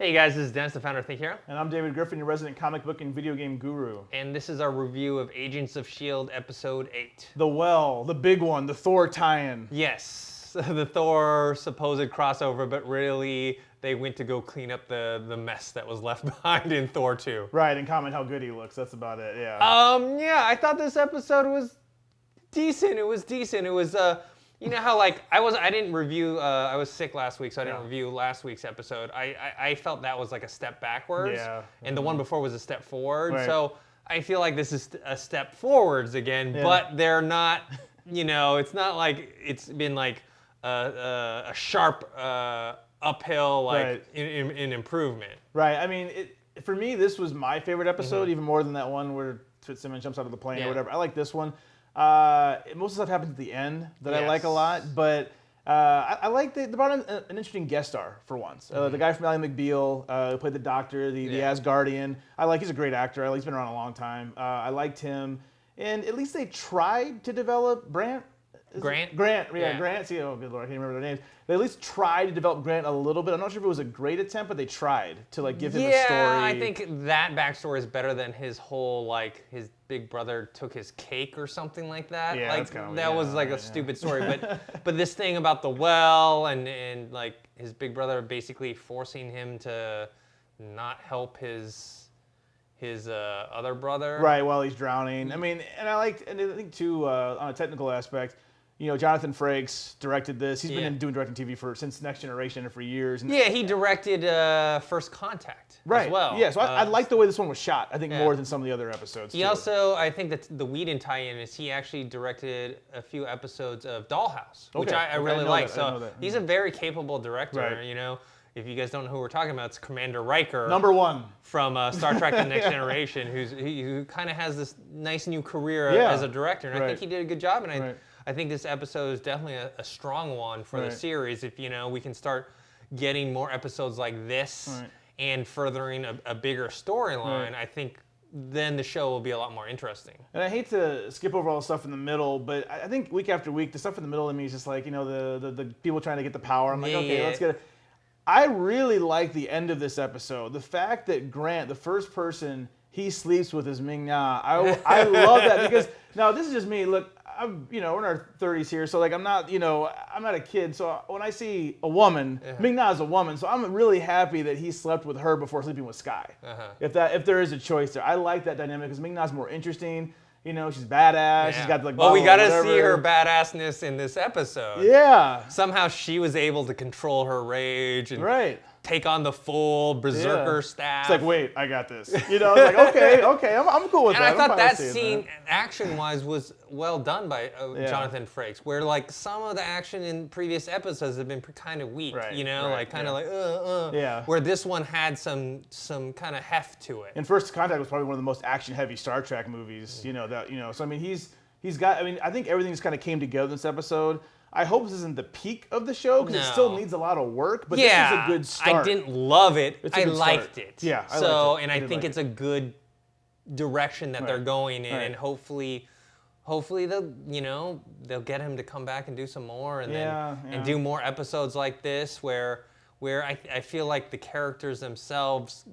Hey guys, this is Dennis, the founder of Think Hero. And I'm David Griffin, your resident comic book and video game guru. And this is our review of Agents of S.H.I.E.L.D. Episode 8. The Well, the big one, the Thor tie-in. Yes, the Thor supposed crossover, but really they went to go clean up the mess that was left behind in Thor 2. Right, and comment how good he looks. That's about it, yeah. Yeah, I thought this episode was decent. It was decent. It was, you know how like I didn't review. I was sick last week, so I didn't review last week's episode. I felt that was like a step backwards. Yeah. And the one before was a step forward. Right. So I feel like this is a step forwards again, but they're not. You know, it's not like it's been like a sharp uphill like in improvement. Right. I mean, for me, this was my favorite episode, even more than that one where Fitzsimmons jumps out of the plane or whatever. I like this one. Most of the stuff happens at the end that I like a lot, but I like they brought in an interesting guest star for once. The guy from Ally McBeal who played the Doctor, the Asgardian. He's a great actor. He's been around a long time. I liked him, and at least they tried to develop Grant. Grant, Grant. See, oh good lord, I can't remember their names. They at least tried to develop Grant a little bit. I'm not sure if it was a great attempt, but they tried to like give him a story. Yeah, I think that backstory is better than his whole like his big brother took his cake or something like that. Yeah, like that's kind of, that was like a stupid story. But this thing about the well and like his big brother basically forcing him to not help his other brother. Right, while he's drowning. I mean, and I think too, on a technical aspect, you know, Jonathan Frakes directed this. He's been doing directing TV since Next Generation and for years. And yeah, he directed First Contact as well. Yeah, so I like the way this one was shot, I think, more than some of the other episodes. He also, I think that the Whedon tie-in is he actually directed a few episodes of Dollhouse, which I really like. So he's a very capable director, you know. If you guys don't know who we're talking about, it's Commander Riker. #1. From Star Trek The Next Generation, who kind of has this nice new career as a director. And I think he did a good job. And I think this episode is definitely a strong one for the series. If, you know, we can start getting more episodes like this and furthering a bigger storyline, I think then the show will be a lot more interesting. And I hate to skip over all the stuff in the middle, but I think week after week, the stuff in the middle of me is just like, you know, the people trying to get the power. I'm like, okay, let's get it. I really like the end of this episode. The fact that Grant, the first person he sleeps with is Ming-Na. I love that because now this is just me. Look, we're in our 30s here, so like I'm not a kid. So when I see a woman, Ming-Na is a woman, so I'm really happy that he slept with her before sleeping with Sky. If there is a choice there, I like that dynamic because Ming-Na's more interesting. You know, she's badass. She's got like. Well, we got to see her badassness in this episode. Yeah. Somehow she was able to control her rage and take on the full berserker staff. It's like, wait, I got this. You know, it's like, okay, I'm cool with that. And I thought that scene, action-wise, was well done by Jonathan Frakes, where like some of the action in previous episodes have been kind of weak. You know, like kind of like where this one had some kind of heft to it. And First Contact was probably one of the most action-heavy Star Trek movies. You know that. You know, so I mean, he's got. I mean, I think everything just kind of came together in this episode. I hope this isn't the peak of the show because it still needs a lot of work, but this is a good start. I didn't love it. I liked it. Yeah, I liked it. And I think it's a good direction that they're going in, and hopefully they'll get him to come back and do some more, and and do more episodes like this where I feel like the characters themselves,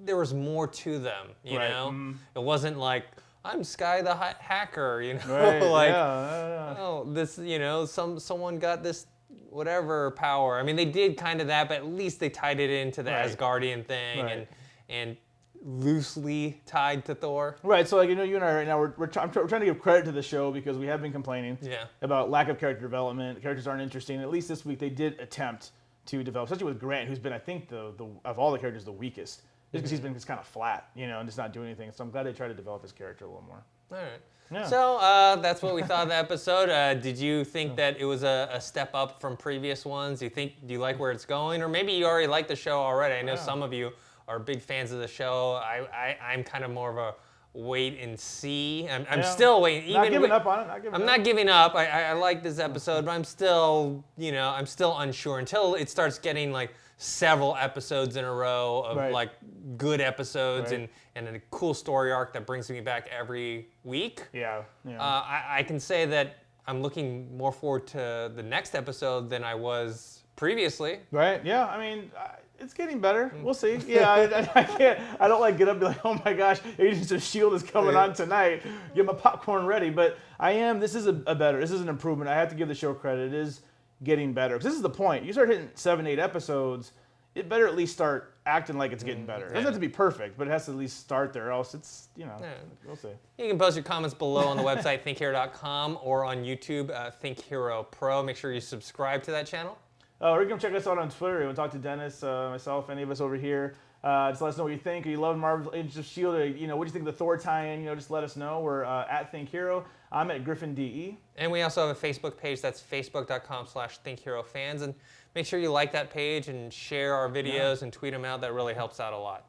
there was more to them. You know, it wasn't like, I'm Sky the hacker, you know, like, oh, this, you know, someone got this whatever power. I mean, they did kind of that, but at least they tied it into the Asgardian thing and loosely tied to Thor. Right. So, like, you know, you and I right now we're trying to give credit to the show because we have been complaining about lack of character development. The characters aren't interesting. At least this week they did attempt to develop, especially with Grant, who's been, I think, the of all the characters, the weakest. Just because he's been just kind of flat, you know, and just not doing anything. So I'm glad they tried to develop his character a little more. All right. Yeah. So that's what we thought of the episode. Did you think that it was a step up from previous ones? Do you like where it's going? Or maybe you already like the show already. I know some of you are big fans of the show. I'm kind of more of a wait and see. I'm still waiting. Not giving up on it. I'm not giving up. I like this episode, but I'm still, you know, I'm still unsure until it starts getting like several episodes in a row of like good episodes and a cool story arc that brings me back every week. I can say that I'm looking more forward to the next episode than I was previously. Right. Yeah. I mean, It's getting better. We'll see. Yeah, I can't. I don't like get up and be like, oh my gosh, Agents of S.H.I.E.L.D. is coming on tonight. Get my popcorn ready. But I am. This is this is an improvement. I have to give the show credit. It is getting better. Because this is the point. You start hitting 7, 8 episodes, it better at least start acting like it's getting better. It doesn't have to be perfect, but it has to at least start there. Or else it's, we'll see. You can post your comments below on the website, thinkhero.com, or on YouTube, Think Hero Pro. Make sure you subscribe to that channel. Or you can check us out on Twitter. You want to talk to Dennis, myself, any of us over here. Just let us know what you think. Or you love Marvel's Agents of S.H.I.E.L.D. Or, what do you think of the Thor tie-in? Just let us know. We're at Think Hero. I'm at GriffinDE. And we also have a Facebook page. That's facebook.com/ThinkHeroFans. And make sure you like that page and share our videos and tweet them out. That really helps out a lot.